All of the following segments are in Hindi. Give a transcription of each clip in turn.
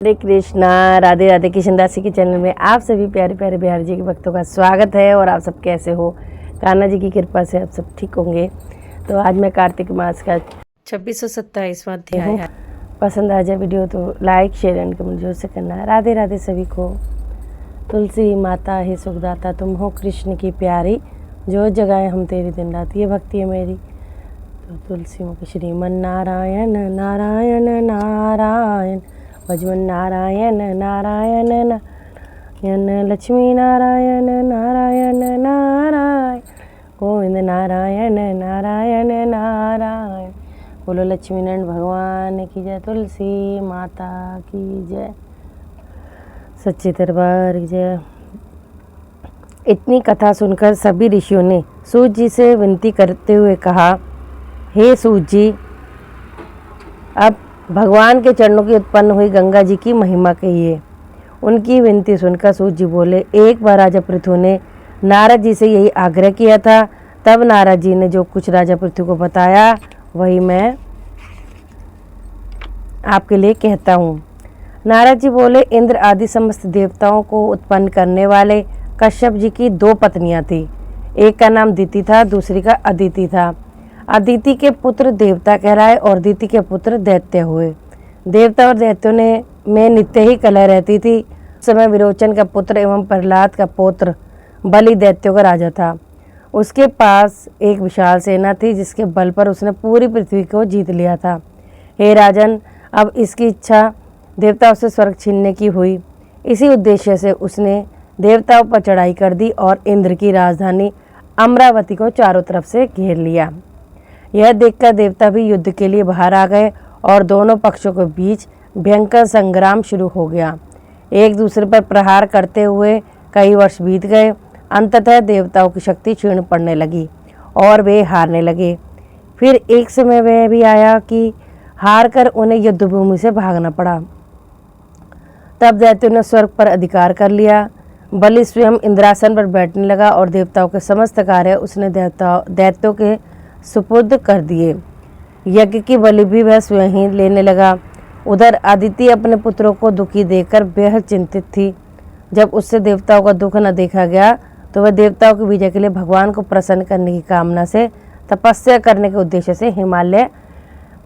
हरे कृष्णा। राधे राधे। किशन दासी के चैनल में आप सभी प्यारे प्यारे बिहारी जी के भक्तों का स्वागत है। और आप सब कैसे हो? कान्हा जी की कृपा से आप सब ठीक होंगे। तो आज मैं कार्तिक मास का 2627वां अध्याय है। पसंद आ जाए वीडियो तो लाइक शेयर एंड कमेंट जरूर से करना। राधे राधे सभी को। तुलसी माता हे सुखदाता, तुम हो कृष्ण की प्यारी, जो जगाए हम तेरी दिन रात, ये भक्ति है मेरी। तो तुलसी मुख श्रीमन नारायण नारायण नारायण, भजमन नारायण नारायण नारायण, लक्ष्मी नारायण नारायण नारायण, गोविंद नारायण नारायण नारायण। बोलो लक्ष्मी नारायण भगवान की जय, तुलसी माता की जय, सच्चे दरबार की जय। इतनी कथा सुनकर सभी ऋषियों ने सूत जी से विनती करते हुए कहा, हे सूत जी, अब भगवान के चरणों की उत्पन्न हुई गंगा जी की महिमा कहिए। उनकी विनती सुनकर सूत जी बोले, एक बार राजा पृथु ने नारद जी से यही आग्रह किया था। तब नारद जी ने जो कुछ राजा पृथु को बताया वही मैं आपके लिए कहता हूँ। नारद जी बोले, इंद्र आदि समस्त देवताओं को उत्पन्न करने वाले कश्यप जी की दो पत्नियां थी। एक का नाम दिति था, दूसरी का अदिति था। अदिति के पुत्र देवता कहलाए और दिति के पुत्र दैत्य हुए। देवता और दैत्यों में नित्य ही कलह रहती थी। उस समय विरोचन का पुत्र एवं प्रहलाद का पुत्र बलि दैत्यों का राजा था। उसके पास एक विशाल सेना थी, जिसके बल पर उसने पूरी पृथ्वी को जीत लिया था। हे राजन, अब इसकी इच्छा देवताओं से स्वर्ग छीनने की हुई। इसी उद्देश्य से उसने देवताओं पर चढ़ाई कर दी और इंद्र की राजधानी अमरावती को चारों तरफ से घेर लिया। यह देखकर देवता भी युद्ध के लिए बाहर आ गए और दोनों पक्षों के बीच भयंकर संग्राम शुरू हो गया। एक दूसरे पर प्रहार करते हुए कई वर्ष बीत गए। अंततः देवताओं की शक्ति क्षीण पड़ने लगी और वे हारने लगे। फिर एक समय वह भी आया कि हार कर उन्हें युद्धभूमि से भागना पड़ा। तब दैत्यों ने स्वर्ग पर अधिकार कर लिया। बलि स्वयं इंद्रासन पर बैठने लगा और देवताओं के समस्त कार्य उसने दैत्यों के सुपुर्द कर दिए। यज्ञ की बलि भी वह स्वयं ही लेने लगा। उधर अदिति अपने पुत्रों को दुखी देखकर बेहद चिंतित थी। जब उससे देवताओं का दुख न देखा गया तो वह देवताओं की विजय के लिए भगवान को प्रसन्न करने की कामना से तपस्या करने के उद्देश्य से हिमालय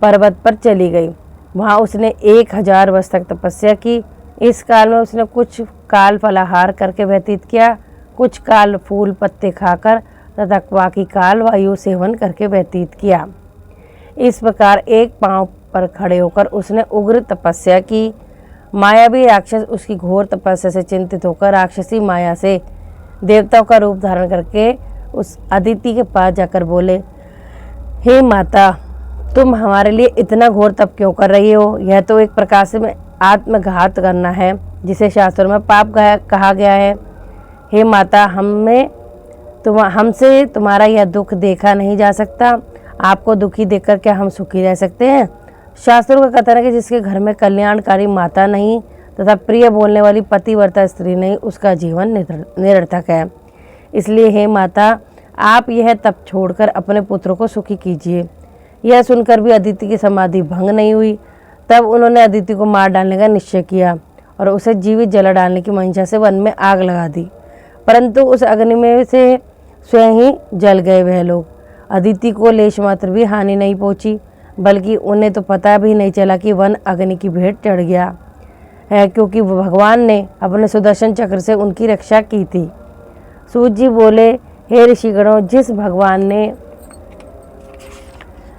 पर्वत पर चली गई। वहाँ उसने 1000 वर्ष तक तपस्या की। इस काल में उसने कुछ काल फलाहार करके व्यतीत किया, कुछ काल फूल पत्ते खाकर तथा बाकी काल वायु सेवन करके व्यतीत किया। इस प्रकार एक पांव पर खड़े होकर उसने उग्र तपस्या की। मायावी राक्षस उसकी घोर तपस्या से चिंतित होकर राक्षसी माया से देवताओं का रूप धारण करके उस अदिति के पास जाकर बोले, हे माता, तुम हमारे लिए इतना घोर तप क्यों कर रही हो? यह तो एक प्रकार से आत्मघात करना है, जिसे शास्त्रों में पाप कहा गया है। हे माता, हमसे तुम्हारा यह दुख देखा नहीं जा सकता। आपको दुखी देखकर क्या हम सुखी रह सकते हैं? शास्त्रों का कथन है कि जिसके घर में कल्याणकारी माता नहीं तथा प्रिय बोलने वाली पतिव्रता स्त्री नहीं, उसका जीवन निरर्थक है। इसलिए हे माता, आप यह तप छोड़कर अपने पुत्रों को सुखी कीजिए। यह सुनकर भी अदिति की समाधि भंग नहीं हुई। तब उन्होंने अदिति को मार डालने का निश्चय किया और उसे जीवित जला डालने की मंशा से वन में आग लगा दी। परंतु उस अग्नि में से स्वयं ही जल गए वह लोग। अदिति को लेश मात्र भी हानि नहीं पहुंची, बल्कि उन्हें तो पता भी नहीं चला कि वन अग्नि की भेंट चढ़ गया है, क्योंकि भगवान ने अपने सुदर्शन चक्र से उनकी रक्षा की थी। सूत जी बोले, हे ऋषिगणों,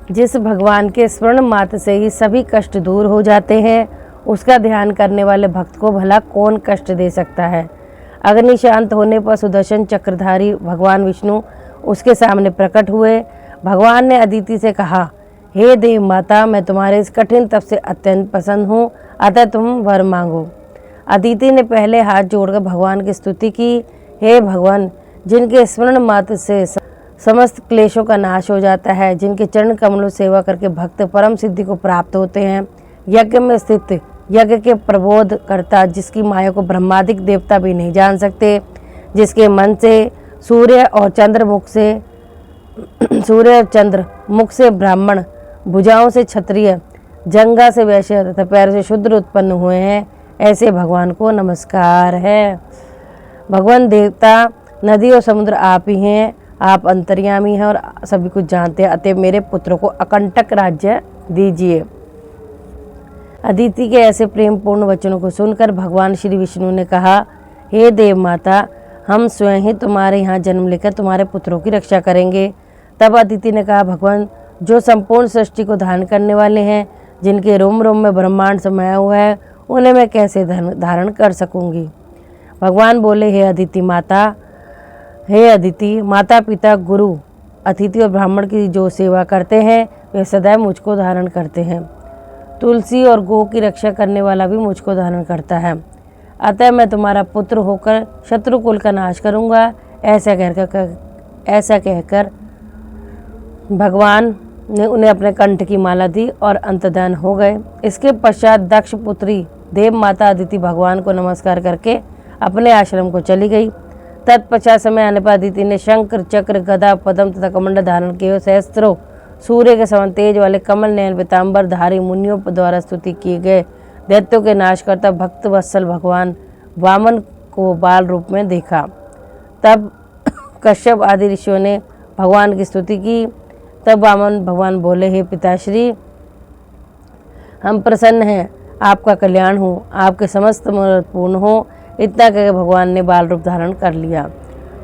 जिस भगवान के स्मरण मात्र से ही सभी कष्ट दूर हो जाते हैं, उसका ध्यान करने वाले भक्त को भला कौन कष्ट दे सकता है। अग्नि शांत होने पर सुदर्शन चक्रधारी भगवान विष्णु उसके सामने प्रकट हुए। भगवान ने अदिति से कहा, हे देव माता, मैं तुम्हारे इस कठिन तप से अत्यंत प्रसन्न हूँ, अतः तुम वर मांगो। अदिति ने पहले हाथ जोड़कर भगवान की स्तुति की। हे भगवान, जिनके स्मरण मात्र से समस्त क्लेशों का नाश हो जाता है, जिनके चरण कमलों सेवा करके भक्त परम सिद्धि को प्राप्त होते हैं, यज्ञ में स्थित यज्ञ के प्रबोध करता, जिसकी माया को ब्रह्मादिक देवता भी नहीं जान सकते, जिसके मन से सूर्य और चंद्र मुख से ब्राह्मण, भुजाओं से क्षत्रिय, जंघा से वैश्य तथा पैर से शूद्र उत्पन्न हुए हैं, ऐसे भगवान को नमस्कार है। भगवान देवता नदी और समुद्र आप ही हैं, आप अंतर्यामी हैं और सभी कुछ जानते हैं, अतः मेरे पुत्र को अकंटक राज्य दीजिए। अदिति के ऐसे प्रेम पूर्ण वचनों को सुनकर भगवान श्री विष्णु ने कहा, हे देव माता, हम स्वयं ही तुम्हारे यहाँ जन्म लेकर तुम्हारे पुत्रों की रक्षा करेंगे। तब अदिति ने कहा, भगवान जो संपूर्ण सृष्टि को धारण करने वाले हैं, जिनके रोम रोम में ब्रह्मांड समाया हुआ है, उन्हें मैं कैसे धारण कर सकूंगी। भगवान बोले, हे अदिति माता पिता गुरु अतिथि और ब्राह्मण की जो सेवा करते हैं वे सदैव मुझको धारण करते हैं। तुलसी और गो की रक्षा करने वाला भी मुझको धारण करता है, अतः मैं तुम्हारा पुत्र होकर शत्रुकुल का नाश करूंगा। ऐसा कहकर भगवान ने उन्हें अपने कंठ की माला दी और अंतर्धान हो गए। इसके पश्चात दक्ष पुत्री देव माता अदिति भगवान को नमस्कार करके अपने आश्रम को चली गई। तत्पश्चात समय आने पर अदिति ने शंकर चक्र गदा पद्म तथा कमंडल धारण किए सहस्त्रों सूर्य के समान तेज वाले कमल नयन पीताम्बर धारी मुनियों द्वारा स्तुति किए गए दैत्यों के नाश करता भक्त वत्सल भगवान वामन को बाल रूप में देखा। तब कश्यप आदि ऋषियों ने भगवान की स्तुति की। तब वामन भगवान बोले, हे पिताश्री, हम प्रसन्न हैं, आपका कल्याण हो, आपके समस्त मनोरथ पूर्ण हो। इतना कहकर भगवान ने बाल रूप धारण कर लिया।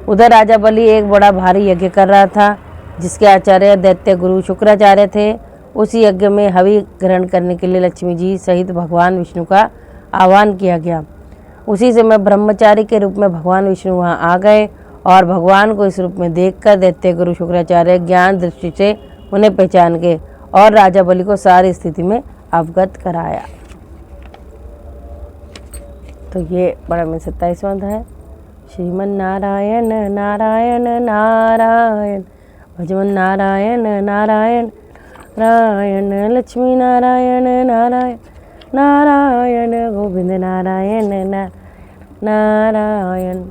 उधर राजा बलि एक बड़ा भारी यज्ञ कर रहा था, जिसके आचार्य दैत्य गुरु शुक्राचार्य थे। उसी यज्ञ में हवि ग्रहण करने के लिए लक्ष्मी जी सहित भगवान विष्णु का आह्वान किया गया। उसी समय ब्रह्मचारी के रूप में भगवान विष्णु वहां आ गए और भगवान को इस रूप में देखकर दैत्य गुरु शुक्राचार्य ज्ञान दृष्टि से उन्हें पहचान गए और राजा बलि को सारी स्थिति में अवगत कराया। तो ये बड़ा में 27वां अध्याय है। श्रीमन नारायण नारायण नारायण भजमन नारायण नारायण नारायण लक्ष्मी नारायण नारायण नारायण गोविंद नारायण नारायण।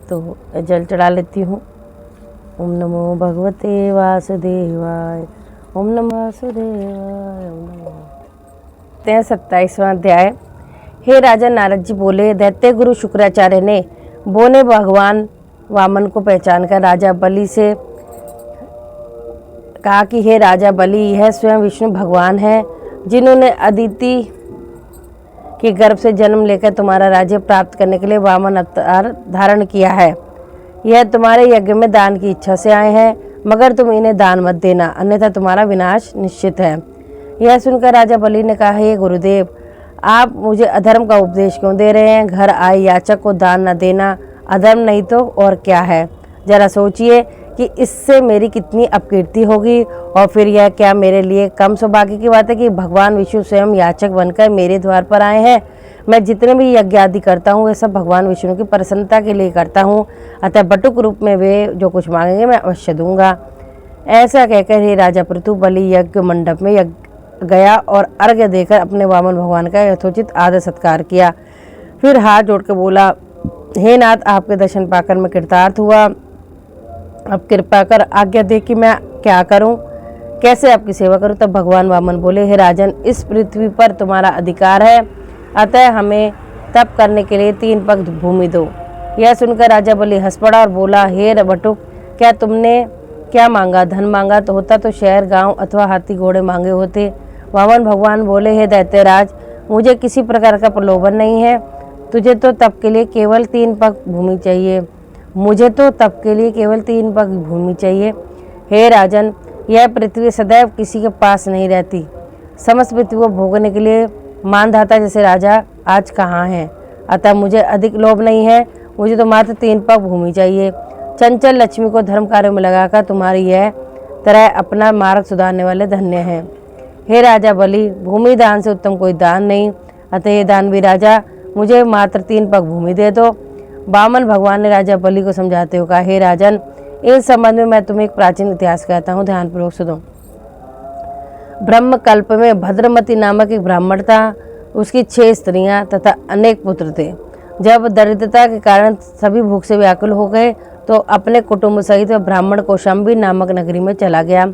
तो जल चढ़ा लेती हूँ। ओम नमो भगवते वासुदेवाय, ओम नमो वासुदेवाय, ओम नमो। 27वां अध्याय। हे राजा नारद जी बोले, दैत्य गुरु शुक्राचार्य ने बोने भगवान वामन को पहचान कर राजा बलि से कहा कि हे राजा बलि, यह स्वयं विष्णु भगवान है, जिन्होंने अदिति के गर्भ से जन्म लेकर तुम्हारा राज्य प्राप्त करने के लिए वामन अवतार धारण किया है। यह तुम्हारे यज्ञ में दान की इच्छा से आए हैं, मगर तुम इन्हें दान मत देना, अन्यथा तुम्हारा विनाश निश्चित है। यह सुनकर राजा बलि ने कहा, हे गुरुदेव, आप मुझे अधर्म का उपदेश क्यों दे रहे हैं? घर आए याचक को दान न देना अधर्म नहीं तो और क्या है? जरा सोचिए कि इससे मेरी कितनी अपकीर्ति होगी, और फिर यह क्या मेरे लिए कम सौभाग्य की बात है कि भगवान विष्णु स्वयं याचक बनकर मेरे द्वार पर आए हैं। मैं जितने भी यज्ञ आदि करता हूँ वे सब भगवान विष्णु की प्रसन्नता के लिए करता हूँ, अतः बटुक रूप में वे जो कुछ मांगेंगे मैं अवश्य दूंगा। ऐसा कहकर हे राजा पृथु बलि यज्ञ मंडप में गया और अर्घ्य देकर अपने वामन भगवान का यथोचित आदर सत्कार किया। फिर हाथ जोड़कर बोला, हे नाथ, आपके दर्शन पाकर मैं कृतार्थ हुआ। अब कृपा कर आज्ञा दे कि मैं क्या करूं, कैसे आपकी सेवा करूं। तब भगवान वामन बोले, हे राजन, इस पृथ्वी पर तुम्हारा अधिकार है, अतः हमें तप करने के लिए 3 पग भूमि दो। यह सुनकर राजा बलि हंस पड़ा और बोला, हे बटुक, क्या तुमने क्या मांगा? धन मांगा तो होता तो शहर गांव अथवा हाथी घोड़े मांगे होते। वामन भगवान बोले, हे दैत्यराज, मुझे किसी प्रकार का प्रलोभन नहीं है। तुझे तो तप के लिए केवल 3 पग भूमि चाहिए। मुझे तो तप के लिए केवल 3 पग भूमि चाहिए। हे राजन, यह पृथ्वी सदैव किसी के पास नहीं रहती। समस्त पृथ्वी को भोगने के लिए मानधाता जैसे राजा आज कहाँ हैं? अतः मुझे अधिक लोभ नहीं है, मुझे तो मात्र 3 पग भूमि चाहिए। चंचल लक्ष्मी को धर्म कार्य में लगाकर तुम्हारी यह तरह अपना मार्ग सुधारने वाले धन्य हैं। हे राजा बलि, भूमि दान से उत्तम कोई दान नहीं, अतः हे दानवी राजा, मुझे मात्र 3 पग भूमि दे दो। वामन भगवान ने राजा बलि को समझाते हुए कहा, हे राजन, इस संबंध में मैं तुम्हें एक प्राचीन इतिहास कहता हूँ, ध्यानपूर्वक सुनो। ब्रह्म कल्प में भद्रमती नामक एक ब्राह्मण था। उसकी 6 स्त्रियां तथा अनेक पुत्र थे। जब दरिद्रता के कारण सभी भूख से व्याकुल हो गए तो अपने कुटुंब सहित ब्राह्मण कौशाम्बी नामक नगरी में चला गया।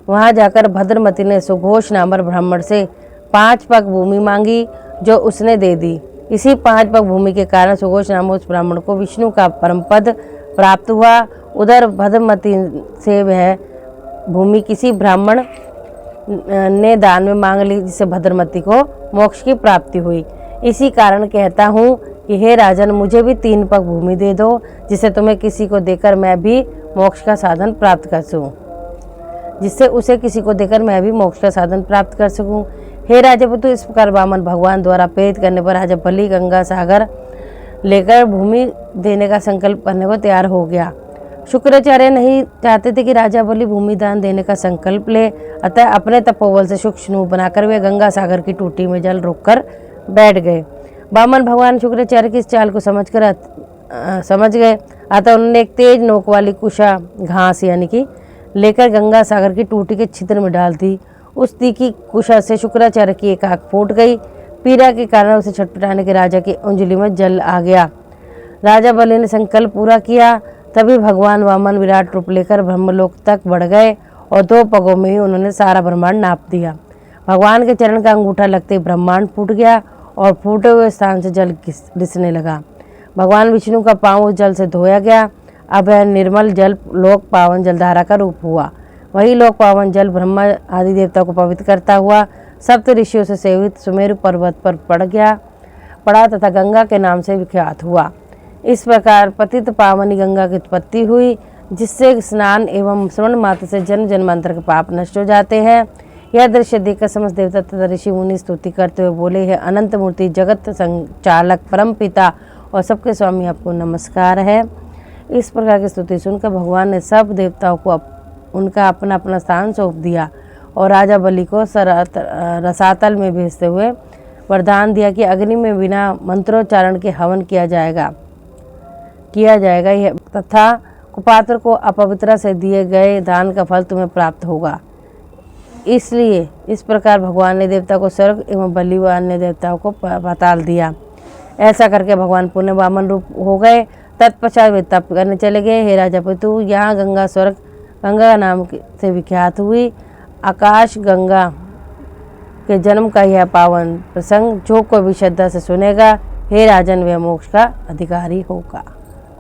वहां जाकर भद्रमती ने सुघोष नामक ब्राह्मण से 5 पग भूमि मांगी, जो उसने दे दी। इसी 5 पग भूमि के कारण सुघोष नामक उस ब्राह्मण को विष्णु का परम पद प्राप्त हुआ। उधर भद्रमती से वह भूमि किसी ब्राह्मण ने दान में मांग ली, जिससे भद्रमती को मोक्ष की प्राप्ति हुई। इसी कारण कहता हूँ कि हे राजन, मुझे भी 3 पग भूमि दे दो, जिससे तुम्हें किसी को देकर मैं भी मोक्ष का साधन प्राप्त कर सकूँ, जिससे उसे किसी को देकर मैं भी मोक्ष का साधन प्राप्त कर सकूं। हे राजपुत्र, इस प्रकार वामन भगवान द्वारा प्रेरित करने पर राजा बलि गंगा सागर लेकर भूमि देने का संकल्प करने को तैयार हो गया। शुक्राचार्य नहीं चाहते थे कि राजा बलि भूमि दान देने का संकल्प ले, अतः अपने तपोबल से सूक्ष्म बनाकर वे गंगा सागर की टूटी में जल रोककर बैठ गए। वामन भगवान शुक्राचार्य की इस चाल को समझ गए, अतः उन्होंने एक तेज नोक वाली कुशा घास यानी कि लेकर गंगा सागर की टूटी के छिद्र में डाल दी। उस तीखी कुशा से शुक्राचार्य की एक आंख फूट गई। पीड़ा के कारण उसे छटपटाने के राजा की उंगली में जल आ गया। राजा बलि ने संकल्प पूरा किया, तभी भगवान वामन विराट रूप लेकर ब्रह्मलोक तक बढ़ गए और 2 पगों में ही उन्होंने सारा ब्रह्मांड नाप दिया। भगवान के चरण का अंगूठा लगते ही ब्रह्मांड फूट गया और फूटे हुए स्थान से जल रिसने लगा। भगवान विष्णु का पांव उस जल से धोया गया। अब यह निर्मल जल लोक पावन जलधारा का रूप हुआ। वही लोक पावन जल ब्रह्मा आदि देवता को पवित्र करता हुआ सप्त ऋषियों से सेवित सुमेरु पर्वत पर पड़ा तथा गंगा के नाम से विख्यात हुआ। इस प्रकार पतित पावनी गंगा की उत्पत्ति हुई, जिससे स्नान एवं श्रवण मात्र से जन्म जन्मांतर के पाप नष्ट हो जाते हैं। यह दृश्य देखकर समस्त देवता तथा ऋषि मुनि स्तुति करते हुए बोले, है अनंत मूर्ति, जगत संचालक, परम पिता और सबके स्वामी, आपको नमस्कार है। इस प्रकार की स्तुति सुनकर भगवान ने सब देवताओं को उनका अपना अपना स्थान सौंप दिया और राजा बलि को रसातल में भेजते हुए वरदान दिया कि अग्नि में बिना मंत्रोच्चारण के हवन किया जाएगा तथा कुपात्र को अपवित्रता से दिए गए दान का फल तुम्हें प्राप्त होगा। इसलिए इस प्रकार भगवान ने देवता को स्वर्ग एवं बलि व अन्य देवताओं को पाताल दिया। ऐसा करके भगवान पुण्य वामन रूप हो गए। तत्पश्चात वे तप करने चले गए। हे राजा पितु, यहाँ गंगा नाम से विख्यात हुई। आकाश गंगा के जन्म का यह पावन प्रसंग जो कोई भी श्रद्धा से सुनेगा, हे राजन, वह मोक्ष का अधिकारी होगा।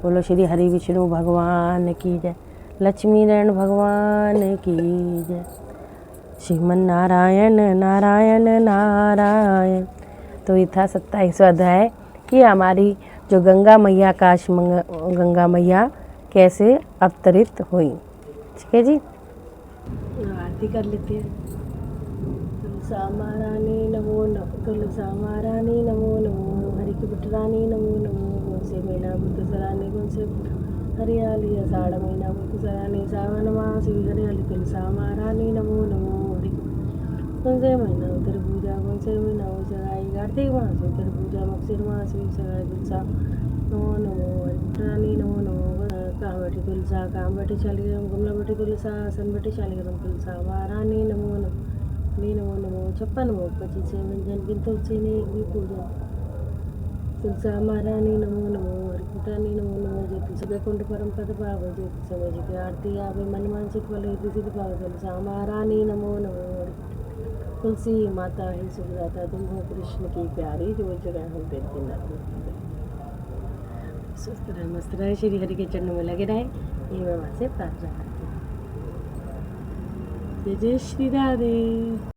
बोलो श्री हरि विष्णु भगवान की जय, लक्ष्मी नारायण भगवान की जय, श्रीमन नारायण नारायण नारायण। तो ये था 27वां अध्याय कि हमारी जो गंगा मैया गंगा मैया कैसे अवतरित हुई। ठीक है जी, आरती कर लेते हैं। तुलसा महारानी नमो नमो, तुलसा महारानी नमो नमो, हरि की पुटरानी नमो नमो, गुण से महीना बुद्ध सरानी, गुण से हरियाली आषाढ़ महीना बुद्ध सरानी, सावन मास हरियाली, तुलसा महारानी नमो नमो, हरि गुण से महीना उत्तर पूजा, गुण से महीना हो सगाई, कार्तिक मास उत्तर पूजा, मक्सिर मास सगाई, तुलसा नमो नमो, हरि पुटरानी नमो नमो, काम बैठी तुलसा, काम बैठी शालिग्राम, कमला बैठी तुलसा, आसन बैठी शालिग्राम, तुलसा महारानी नमो नमो नमो, 56 नमो 25 से व्यंजन किंतु से एक भी पूजा, तुलसा महारानी नमो नमो, हरि पुटरानी नमो नमो, ज्योति से वैकुंठ परम पद पाव, ज्योति समय जी की आरती आवे, मन मानसिक फल हेतु सिद्ध पाव, तुलसा महारानी नमो नमो, तुलसी माता ही सुखदाता, तुम हो कृष्ण की प्यारी, जो जगह हम पेट के नाथ। स्वस्थ रहे, मस्त रहे, श्री हरि के चरणों में लगे रहे, ये मैं वहाँ से प्रार्थना करती हूँ। जय जय श्री राधे।